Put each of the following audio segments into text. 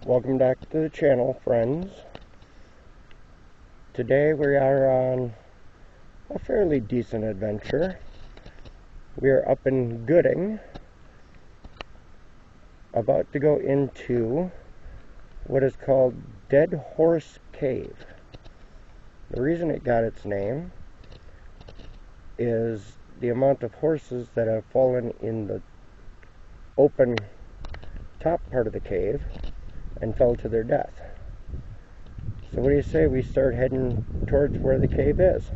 Welcome back to the channel, friends. Today we are on a fairly decent adventure. We are up in Gooding, about to go into what is called Dead Horse Cave. The reason it got its name is the amount of horses that have fallen in the open top part of the cave and fell to their death. So what do you say we start heading towards where the cave is?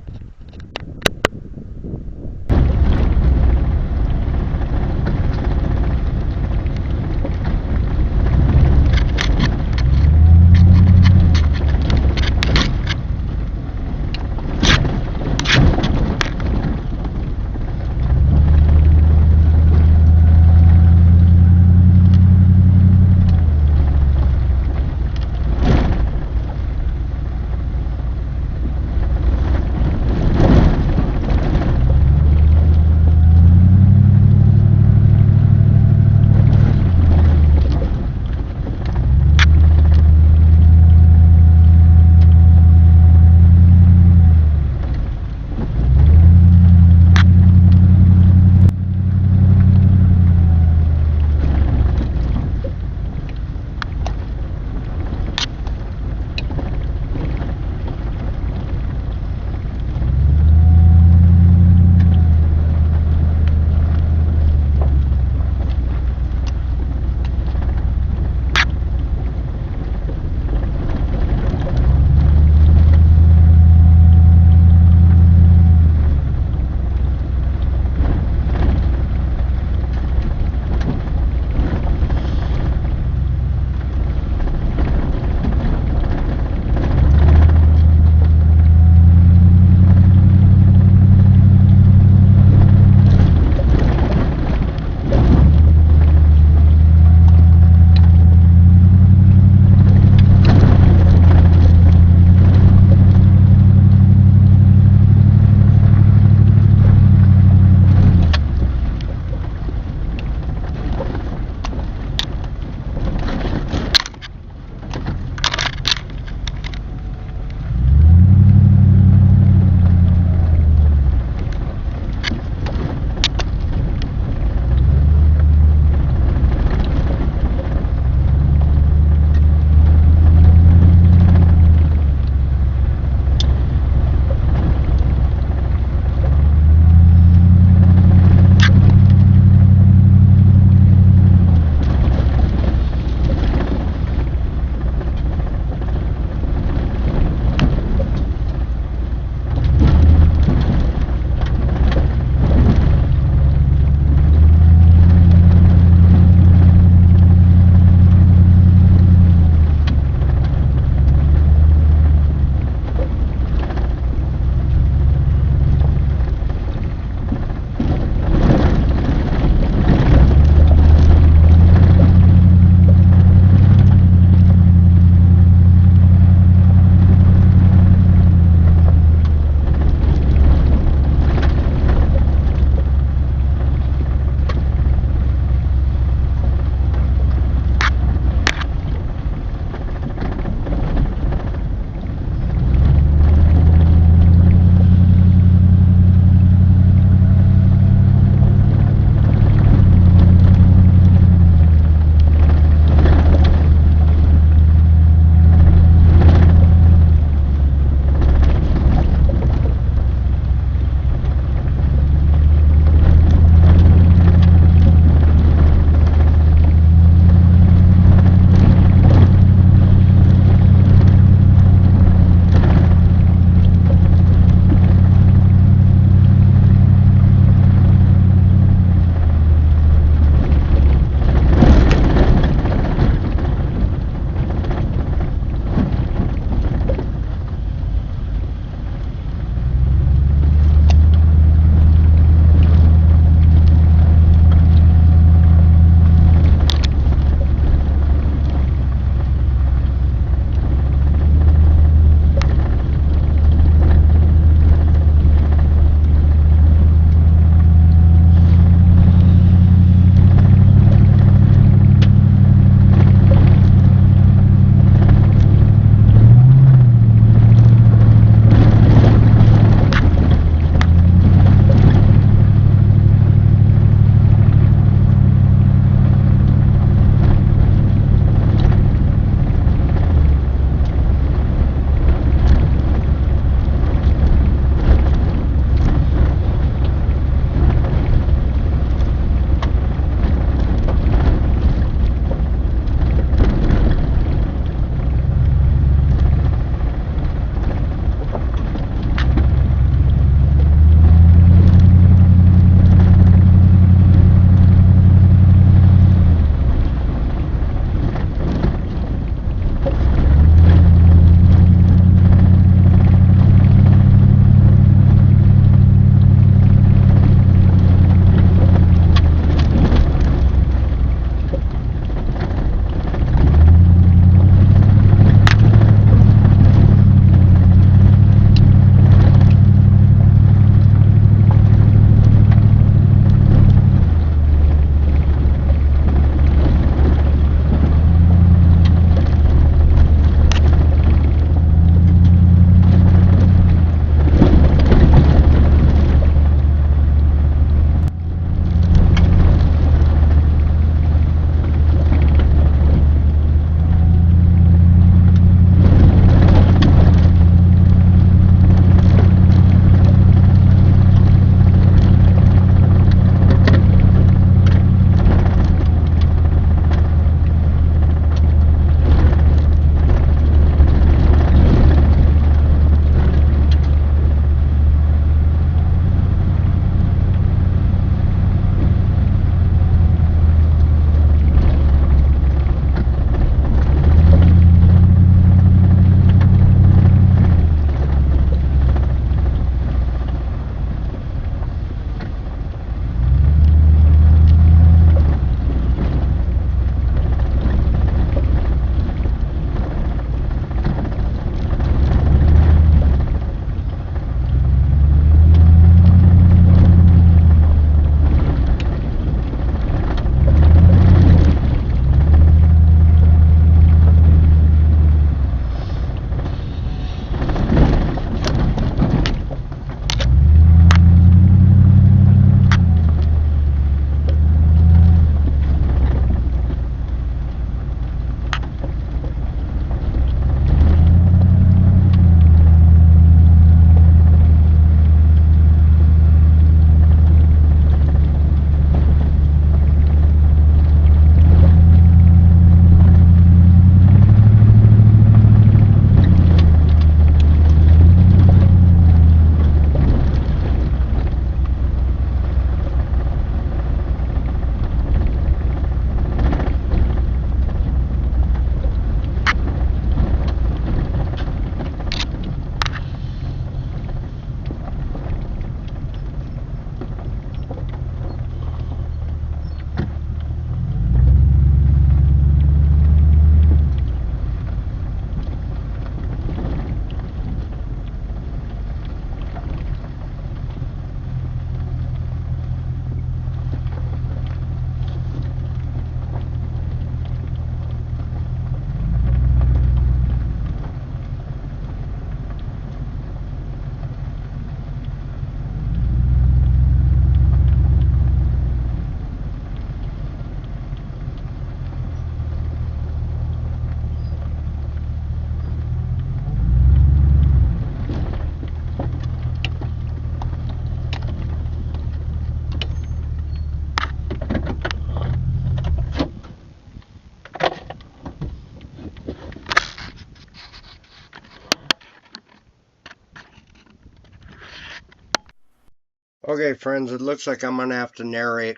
Okay, friends, it looks like I'm gonna have to narrate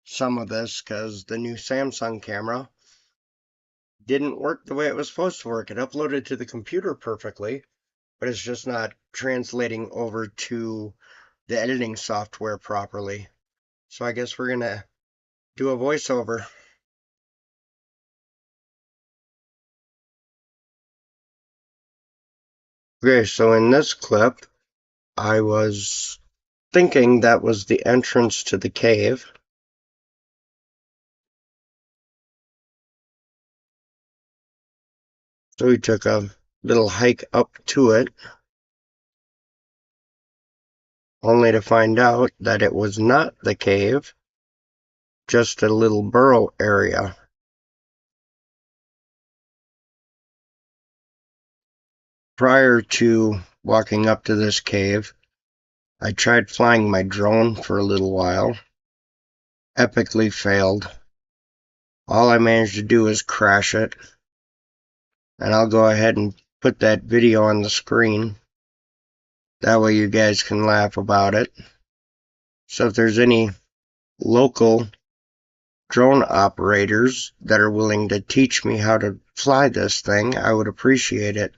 some of this because the new Samsung camera didn't work the way it was supposed to work. It uploaded to the computer perfectly, but it's just not translating over to the editing software properly. So I guess we're gonna do a voiceover. Okay, so in this clip, I was thinking that was the entrance to the cave. So we took a little hike up to it, only to find out that it was not the cave, just a little burrow area. Prior to walking up to this cave, I tried flying my drone for a little while. Epically failed. All I managed to do is crash it. And I'll go ahead and put that video on the screen. That way you guys can laugh about it. So if there's any local drone operators that are willing to teach me how to fly this thing, I would appreciate it.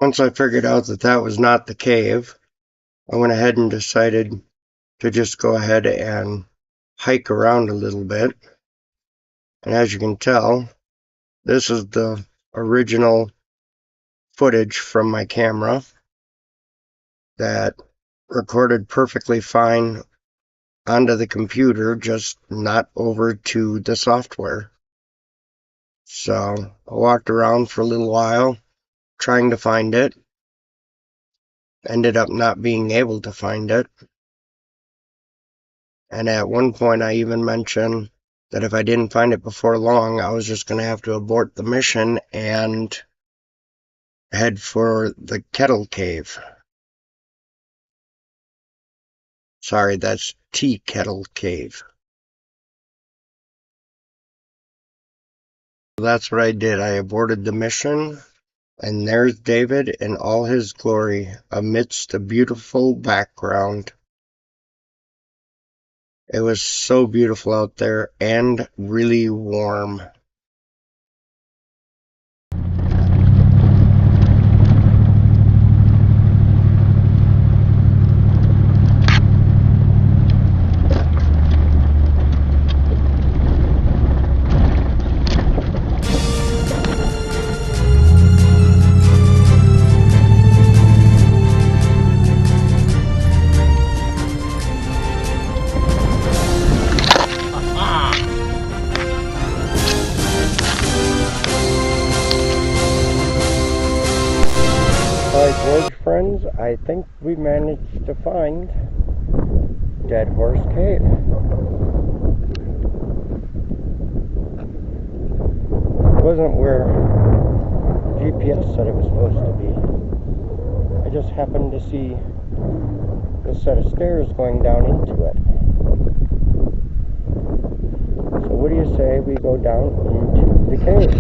Once I figured out that that was not the cave, I went ahead and decided to just go ahead and hike around a little bit. And as you can tell, this is the original footage from my camera that recorded perfectly fine onto the computer, just not over to the software. So I walked around for a little while trying to find it. Ended up not being able to find it. And at one point I even mentioned that if I didn't find it before long, I was just going to have to abort the mission and head for the Kettle Cave. Sorry, that's Tea Kettle Cave. That's what I did. I aborted the mission, and there's David in all his glory amidst a beautiful background. It was so beautiful out there and really warm. Alright, George friends, I think we managed to find Dead Horse Cave. wasn't where GPS said it was supposed to be. I just happened to see a set of stairs going down into it. So what do you say we go down into the cave?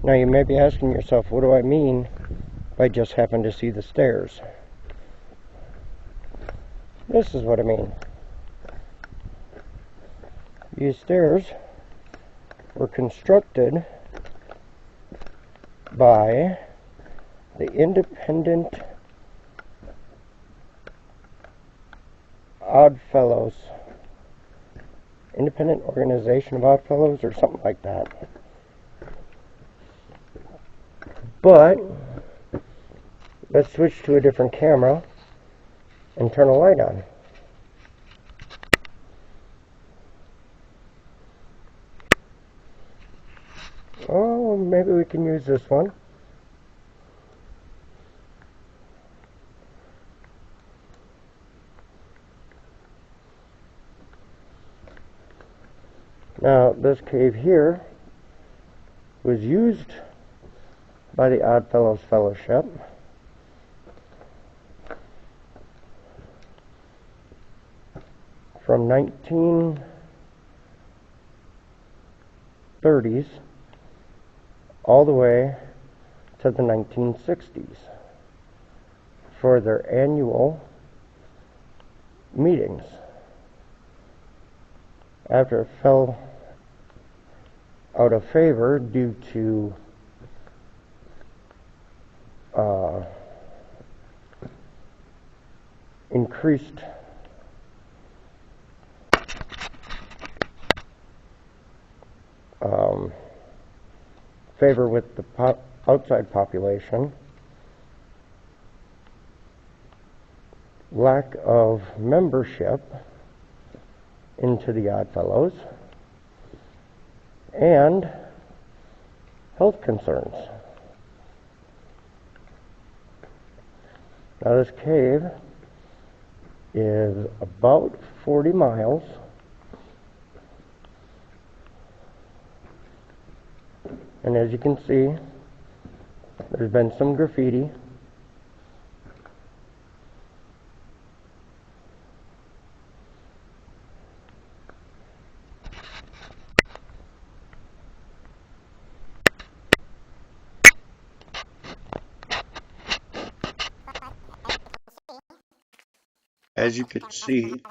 Now you may be asking yourself, what do I mean by just happened to see the stairs? This is what I mean. These stairs were constructed by the Independent Oddfellows, Independent Organization of Oddfellows, or something like that. But let's switch to a different camera and turn a light on. Oh, maybe we can use this one. Now, this cave here was used by the Oddfellows Fellowship from 1930s all the way to the 1960s for their annual meetings. After it fell out of favor due to increased favor with the outside population, lack of membership into the Oddfellows, and health concerns. Now this cave is about 40 miles. And as you can see, there's been some graffiti. As you could see,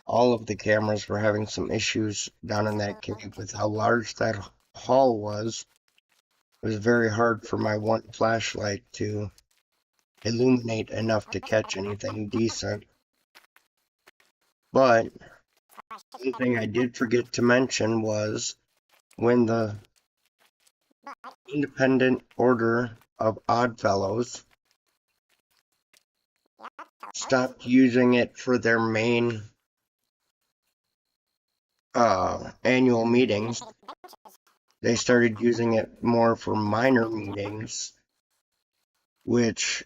all of the cameras were having some issues down in that cave with how large that hall was. It was very hard for my one flashlight to illuminate enough to catch anything decent. But one thing I did forget to mention was when the Independent Order of Oddfellows stopped using it for their main annual meetings, they started using it more for minor meetings, which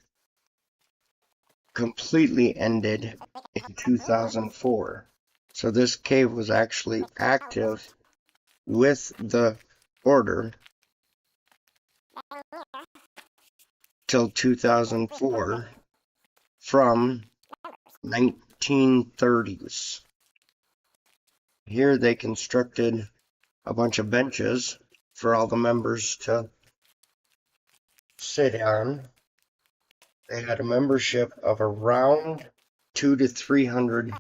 completely ended in 2004. So this cave was actually active with the order till 2004 from 1930s. Here they constructed a bunch of benches for all the members to sit on. They had a membership of around 200 to 300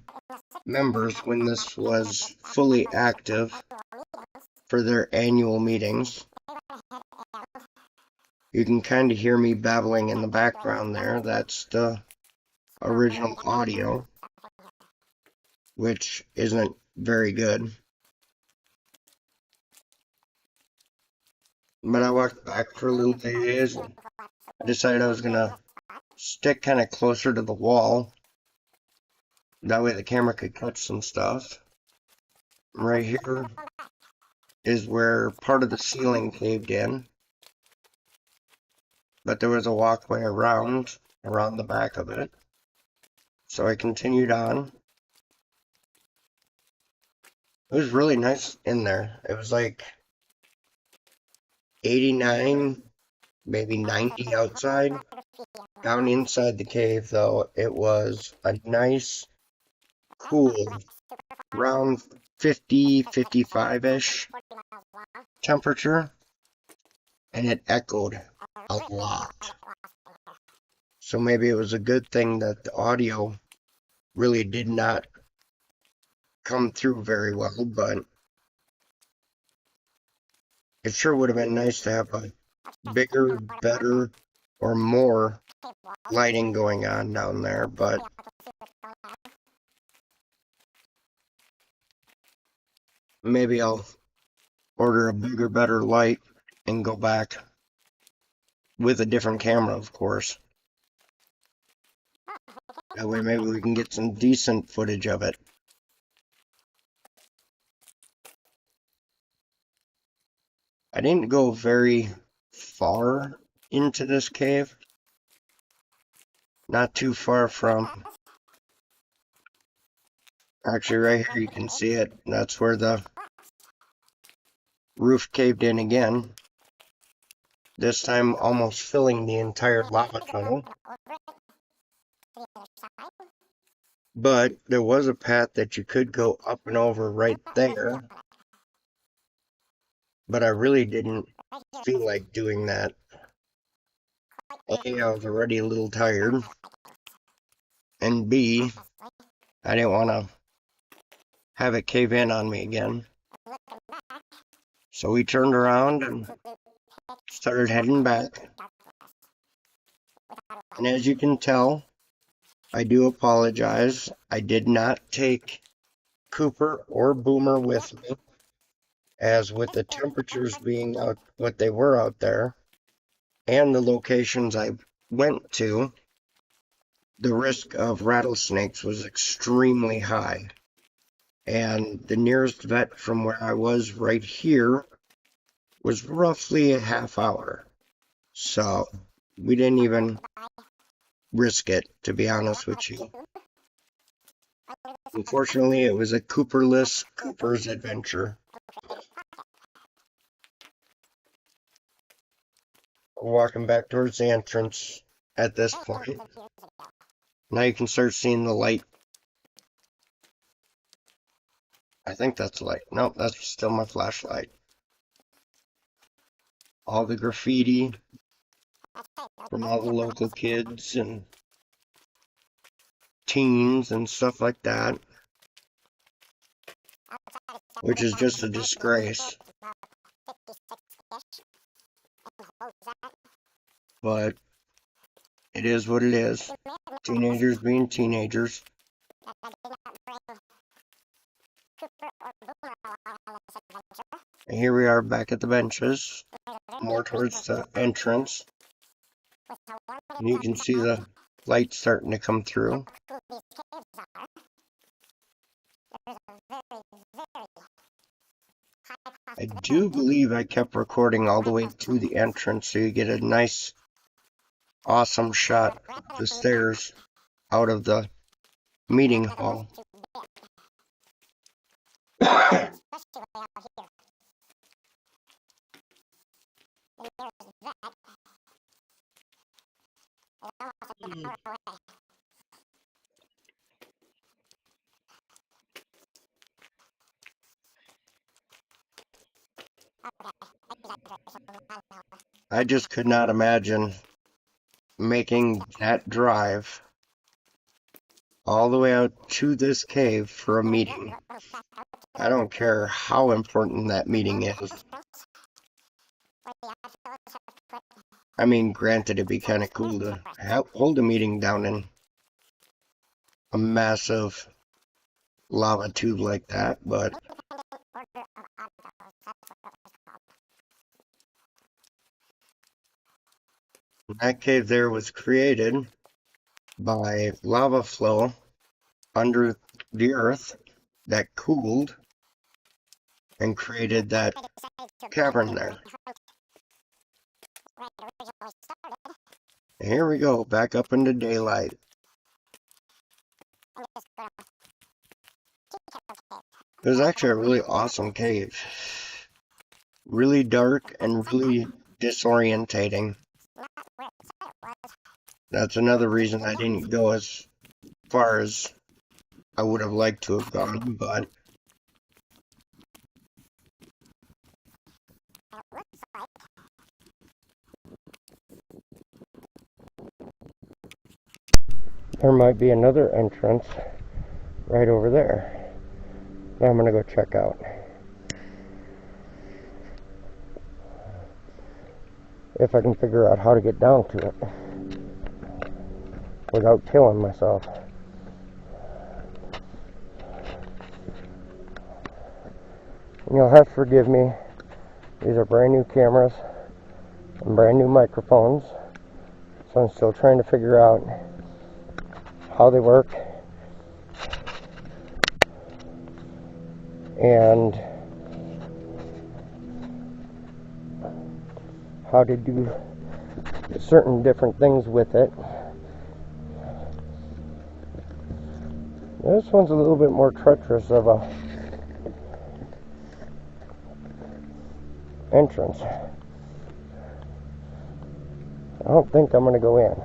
members when this was fully active for their annual meetings. You can kind of hear me babbling in the background there. That's the original audio, which isn't very good. But I walked back for a little bit and I decided I was going to stick kind of closer to the wall. That way the camera could catch some stuff. Right here is where part of the ceiling caved in, but there was a walkway around the back of it. So I continued on. It was really nice in there. It was like 89, maybe 90 outside. Down inside the cave, though, it was a nice, cool, around 50, 55-ish temperature, and it echoed a lot. So maybe it was a good thing that the audio really did not come through very well, but it sure would have been nice to have a bigger, better, or more lighting going on down there, but maybe I'll order a bigger, better light and go back with a different camera, of course. That way maybe we can get some decent footage of it. I didn't go very far into this cave. Not too far from, actually right here you can see it. That's where the roof caved in again. This time almost filling the entire lava tunnel. But there was a path that you could go up and over right there. But I really didn't feel like doing that. A, I was already a little tired. And B, I didn't want to have it cave in on me again. So we turned around and started heading back. And as you can tell, I do apologize. I did not take Cooper or Boomer with me, as with the temperatures being out what they were out there, and the locations I went to, the risk of rattlesnakes was extremely high. And the nearest vet from where I was right here was roughly a half hour. So we didn't even risk it, to be honest with you. Unfortunately, it was a Cooperless Cooper's adventure. Walking back towards the entrance at this point. Now you can start seeing the light. I think that's light. Nope, that's still my flashlight. All the graffiti from all the local kids and teens and stuff like that, which is just a disgrace. But it is what it is. Teenagers being teenagers. And here we are back at the benches, more towards the entrance. And you can see the light starting to come through. I do believe I kept recording all the way to the entrance so you get a nice, awesome shot of the stairs out of the meeting hall. I just could not imagine making that drive all the way out to this cave for a meeting. I don't care how important that meeting is. I mean, granted, it'd be kind of cool to hold a meeting down in a massive lava tube like that, but that cave there was created by lava flow under the earth that cooled and created that cavern there. Here we go, back up into daylight. It was actually a really awesome cave. Really dark and really disorientating. That's another reason I didn't go as far as I would have liked to have gone, but there might be another entrance right over there that I'm going to go check out. If I can figure out how to get down to it without killing myself. And you'll have to forgive me. These are brand new cameras and brand new microphones, so I'm still trying to figure out how they work and how to do certain different things with it. This one's a little bit more treacherous of a entrance. I don't think I'm going to go in,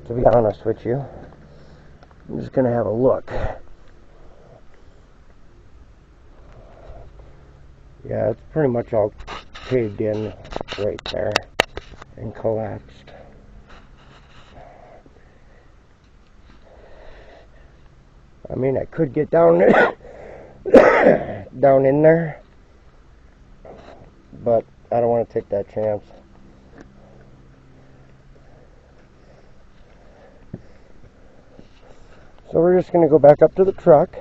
to be honest with you. I'm just going to have a look. Yeah, it's pretty much all caved in right there and collapsed. I mean, I could get down down in there, but I don't want to take that chance. So we're just going to go back up to the truck.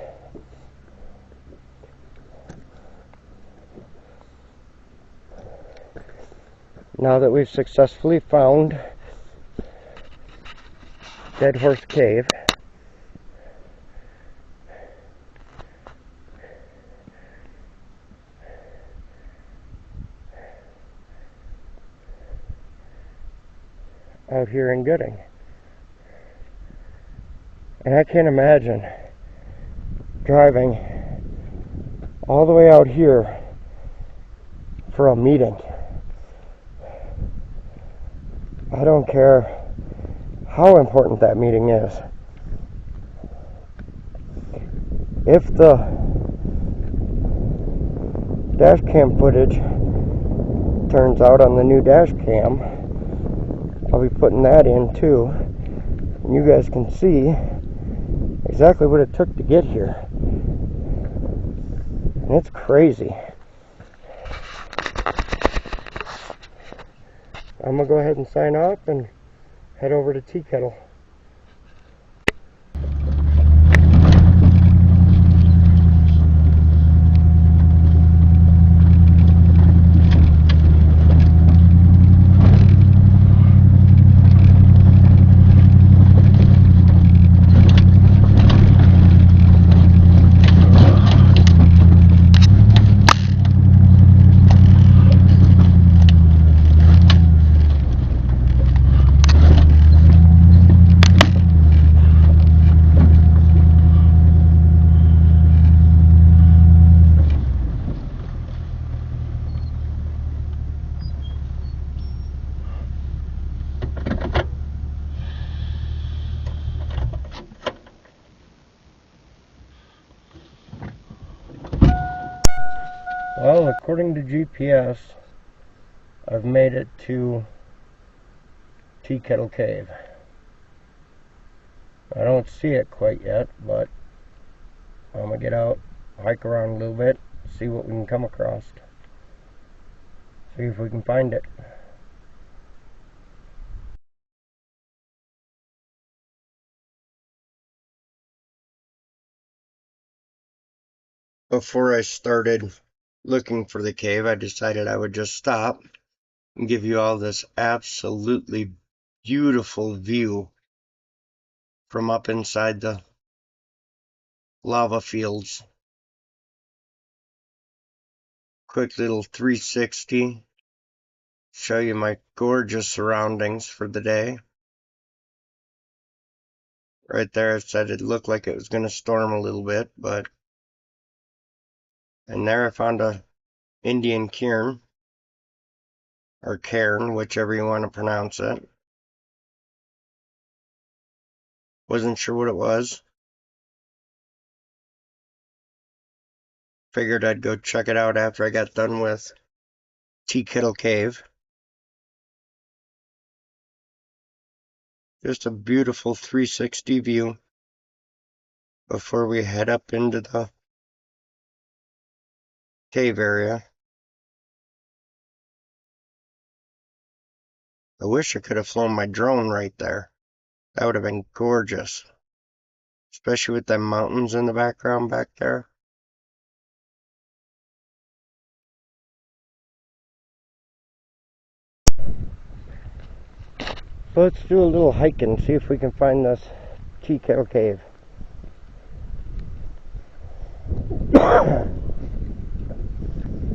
Now that we've successfully found Dead Horse Cave. Out here in Gooding. And I can't imagine driving all the way out here for a meeting. I don't care how important that meeting is. If the dash cam footage turns out on the new dash cam, I'll be putting that in too. And you guys can see exactly what it took to get here. And it's crazy. I'm going to go ahead and sign off and head over to Tea Kettle. Well, according to GPS, I've made it to Tea Kettle Cave. I don't see it quite yet, but I'm going to get out, hike around a little bit, see what we can come across. See if we can find it. Before I started looking for the cave, I decided I would just stop and give you all this absolutely beautiful view from up inside the lava fields. Quick little 360. Show you my gorgeous surroundings for the day. Right there, I said it looked like it was going to storm a little bit, and there I found a Indian cairn, or cairn, whichever you want to pronounce it. Wasn't sure what it was. Figured I'd go check it out after I got done with Kettle Cave. Just a beautiful 360 view before we head up into the cave area. I wish I could have flown my drone right there. That would have been gorgeous. Especially with them mountains in the background back there. So let's do a little hike and see if we can find this Kettle Cave.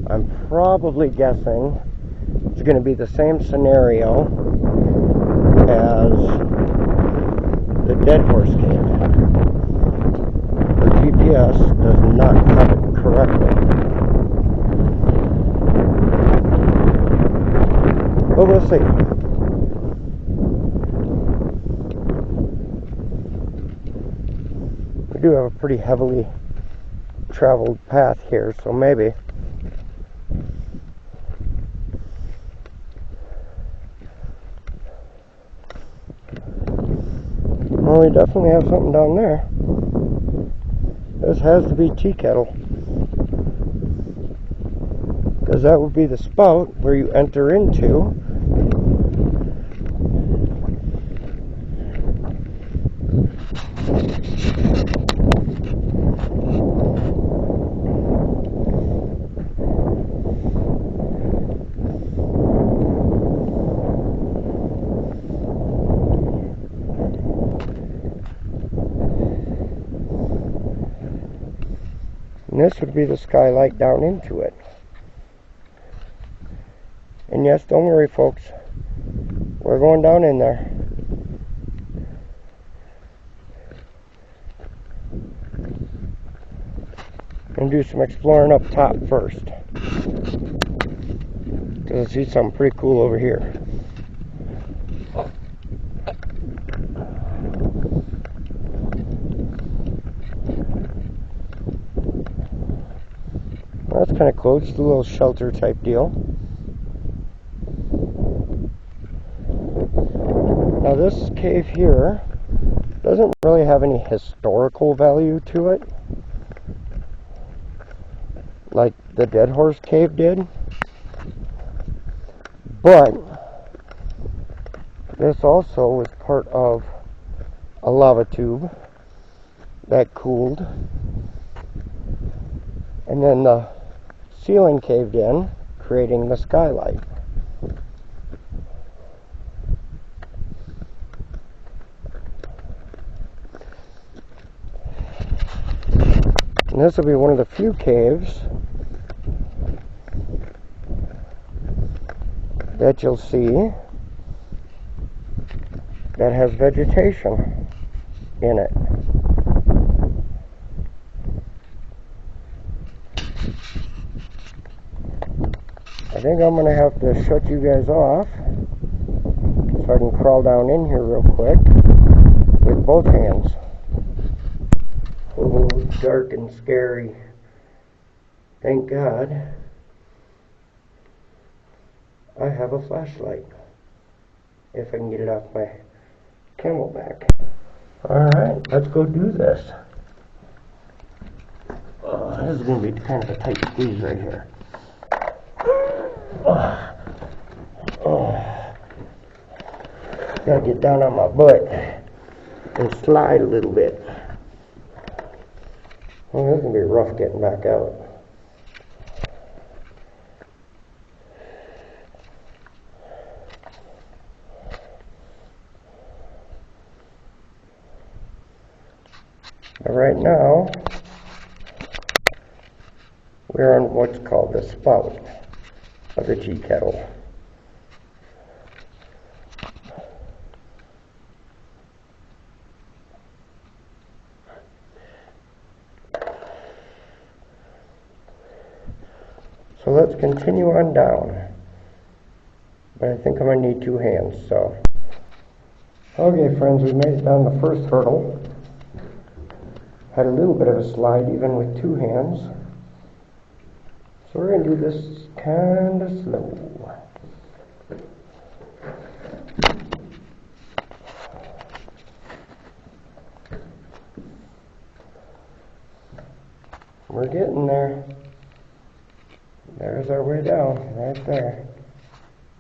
I'm probably guessing it's going to be the same scenario as the Dead Horse Cave. Our GPS does not have it correctly. But we'll see. We do have a pretty heavily traveled path here, so maybe. Well, we definitely have something down there. This has to be tea kettle, because that would be the spout where you enter into. And this would be the skylight down into it. And yes, don't worry folks, we're going down in there. And do some exploring up top first, because I see something pretty cool over here. Well, that's kind of cool, just a little shelter type deal. Now this cave here doesn't really have any historical value to it, like the Dead Horse Cave did, but this also was part of a lava tube that cooled, and then the ceiling caved in, creating the skylight. And this will be one of the few caves that you'll see that has vegetation in it. I think I'm going to have to shut you guys off so I can crawl down in here real quick with both hands. Oh, it's dark and scary. Thank God I have a flashlight, if I can get it off my camelback. Alright, let's go do this. Oh, this is going to be kind of a tight squeeze right here. Gotta get down on my butt and slide a little bit. Well, this is going to be rough getting back out. But right now, We're on what's called the spout of the tea kettle. So let's continue on down. But I think I'm going to need 2 hands, so. Okay, friends, we made it down the first hurdle. Had a little bit of a slide even with 2 hands. So we're going to do this kind of slow. We're getting there. There's our way down, right there.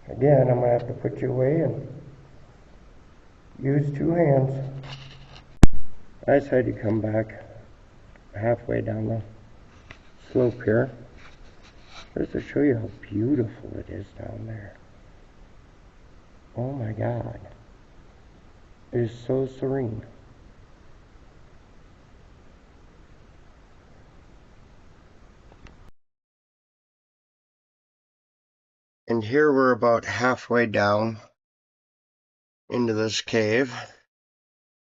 Again, I'm going to have to put you away and use 2 hands. I decided to come back halfway down the slope here, just to show you how beautiful it is down there. Oh my God. It is so serene. And here we're about halfway down into this cave.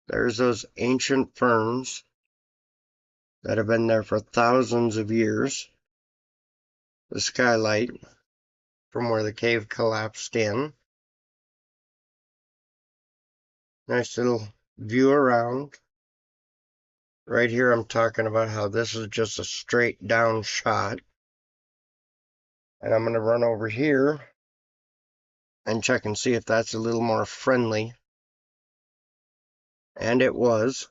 There's those ancient ferns that have been there for thousands of years. The skylight from where the cave collapsed in. Nice little view around. Right here I'm talking about how this is just a straight down shot. And I'm going to run over here and check and see if that's a little more friendly. And it was.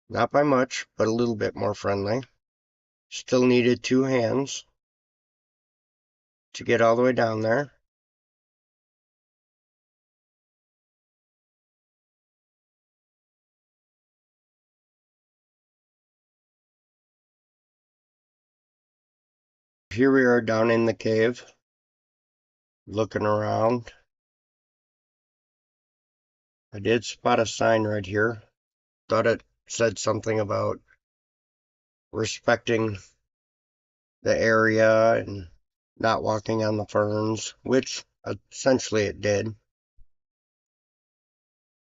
Not by much, but a little bit more friendly. Still needed 2 hands to get all the way down there. Here we are down in the cave, looking around. I did spot a sign right here. Thought it said something about respecting the area and not walking on the ferns, which essentially it did.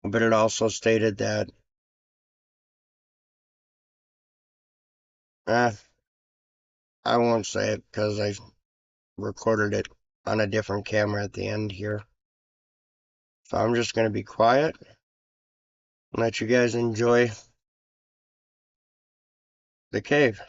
But it also stated that I won't say it because I recorded it on a different camera at the end here. So I'm just going to be quiet and let you guys enjoy the cave.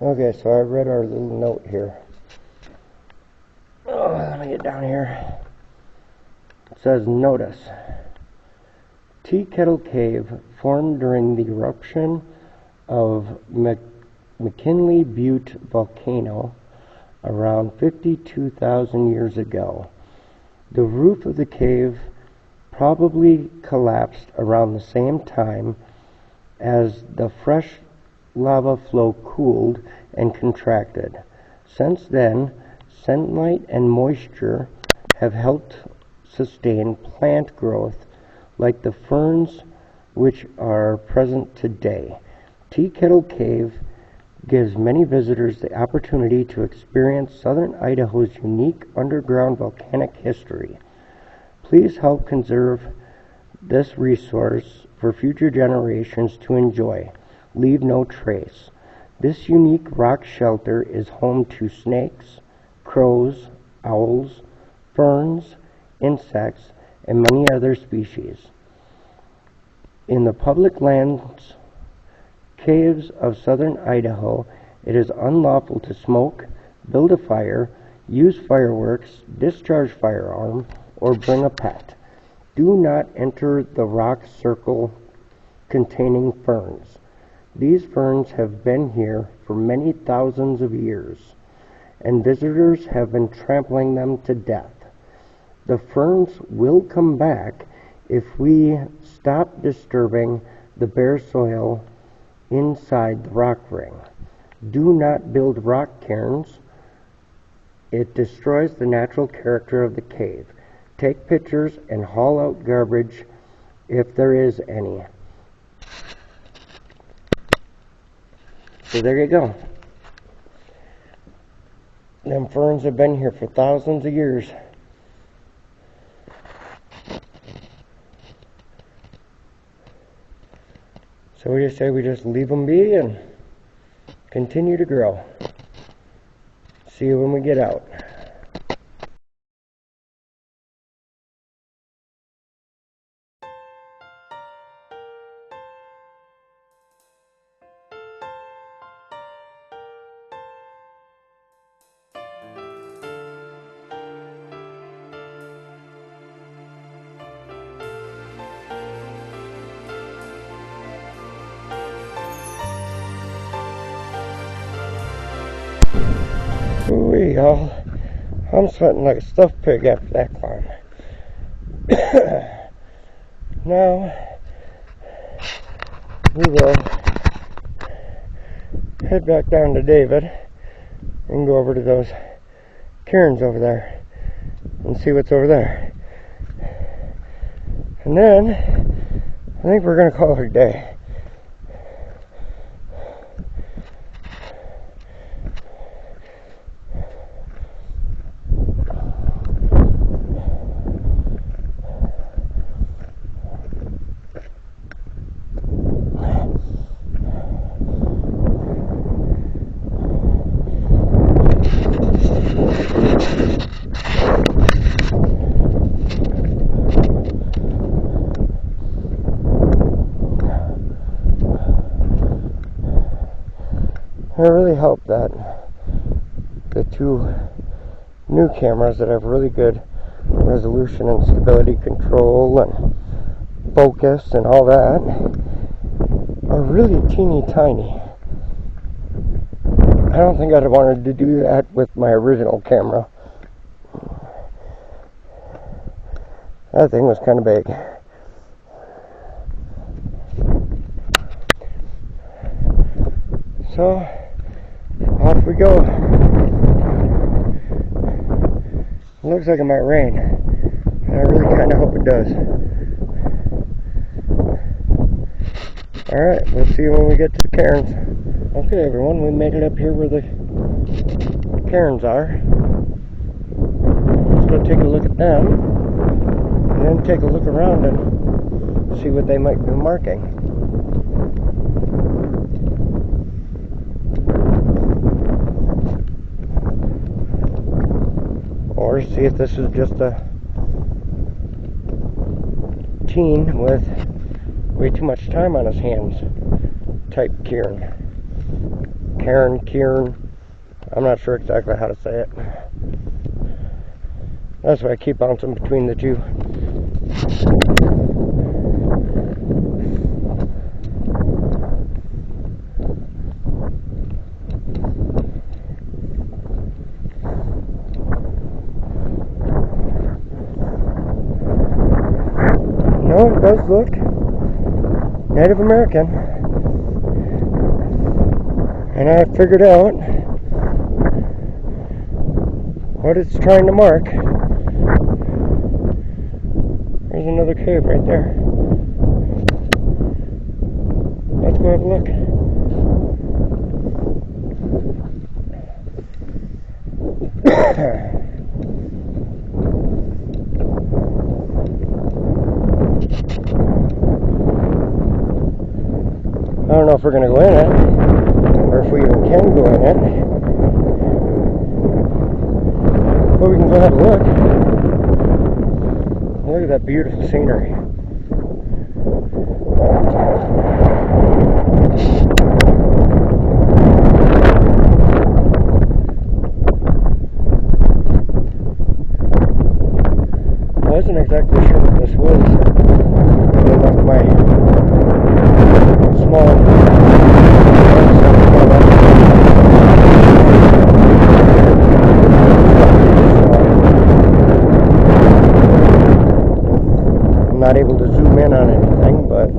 Okay, so I read our little note here. Oh, let me get down here. It says, notice. Tea Kettle Cave formed during the eruption of McKinley Butte volcano around 52,000 years ago. The roof of the cave probably collapsed around the same time as the fresh lava flow cooled and contracted. Since then, sunlight and moisture have helped sustain plant growth like the ferns which are present today. Tea Kettle Cave gives many visitors the opportunity to experience southern Idaho's unique underground volcanic history. Please help conserve this resource for future generations to enjoy. Leave no trace. This unique rock shelter is home to snakes, crows, owls, ferns, insects, and many other species. In the public lands caves of southern Idaho, it is unlawful to smoke, build a fire, use fireworks, discharge firearm, or bring a pet. Do not enter the rock circle containing ferns. These ferns have been here for many thousands of years, and visitors have been trampling them to death. The ferns will come back if we stop disturbing the bare soil inside the rock ring. Do not build rock cairns. It destroys the natural character of the cave. Take pictures and haul out garbage if there is any. So there you go. Them ferns have been here for thousands of years. So we just say we just leave them be and continue to grow. See you when we get out. Ooh, y'all. I'm sweating like a stuffed pig after that climb. Now, we will head back down to David and go over to those cairns over there and see what's over there. And then, I think we're going to call it a day. It really helped that the two new cameras that have really good resolution and stability control and focus and all that are really teeny tiny. I don't think I'd have wanted to do that with my original camera. That thing was kind of big. So off we go. It looks like it might rain, and I really kind of hope it does. Alright, we'll see you when we get to the cairns. Okay everyone, we made it up here where the cairns are. Let's go take a look at them, and then take a look around and see what they might be marking. Or see if this is just a teen with way too much time on his hands type cairn. Kieran. I'm not sure exactly how to say it. That's why I keep bouncing between the two. No, it does look Native American. And I have figured out what it's trying to mark. There's another cave right there. Let's go have a look. I don't know if we're going to go in it, or if we even can go in it. But we can go have a look. Look at that beautiful scenery. I wasn't exactly sure what this was. I left my small I'm not able to zoom in on anything, but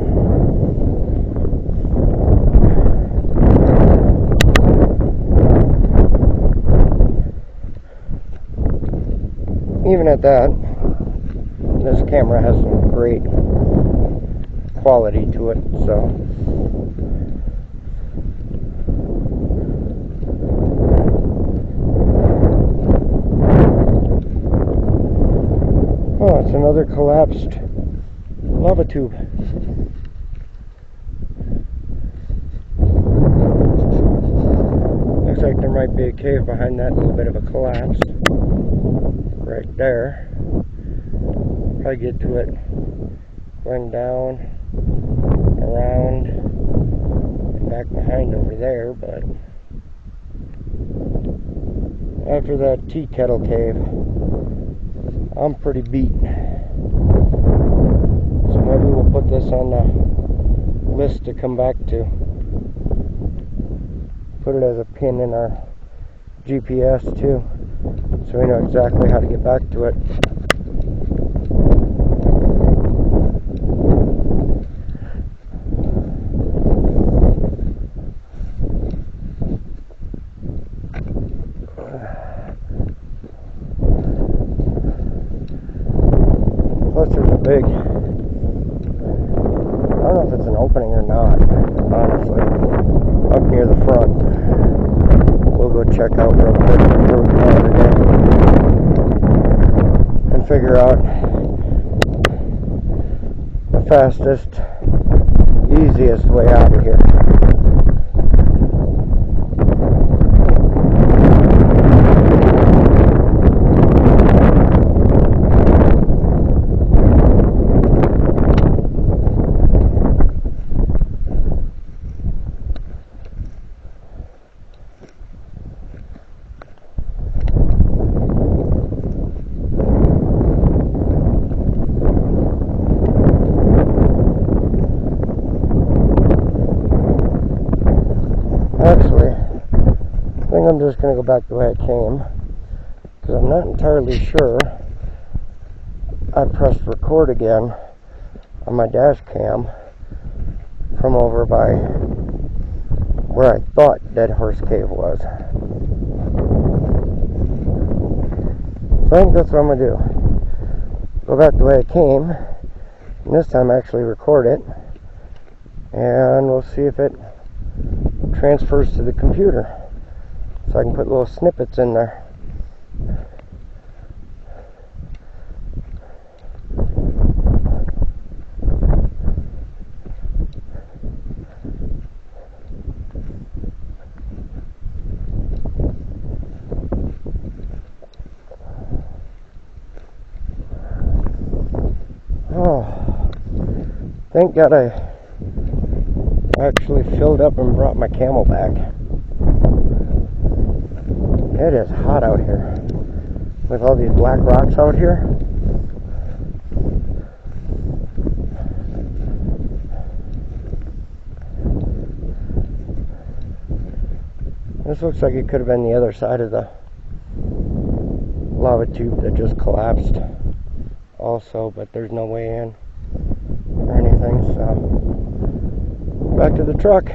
even at that, this camera has some great quality to it, so oh, it's another collapsed lava tube. Looks like there might be a cave behind that little bit of a collapse right there. Probably get to it going down, around, and back behind over there, but after that tea kettle cave, I'm pretty beat. So maybe we'll put this on the list to come back to. Put it as a pin in our GPS too, so we know exactly how to get back to it. Plus there's a big, I don't know if it's an opening or not, honestly, up near the front. We'll go check out real quick before we go out today and figure out the fastest, easiest way out of here. Actually, I think I'm just going to go back the way I came, because I'm not entirely sure. I pressed record again on my dash cam from over by where I thought Dead Horse Cave was. So I think that's what I'm going to do. Go back the way I came, and this time actually record it, and we'll see if it transfers to the computer, so I can put little snippets in there. Oh, thank God I actually filled up and brought my camel back. It is hot out here with all these black rocks out here. This looks like it could have been the other side of the lava tube that just collapsed also, but there's no way in or anything, so back to the truck.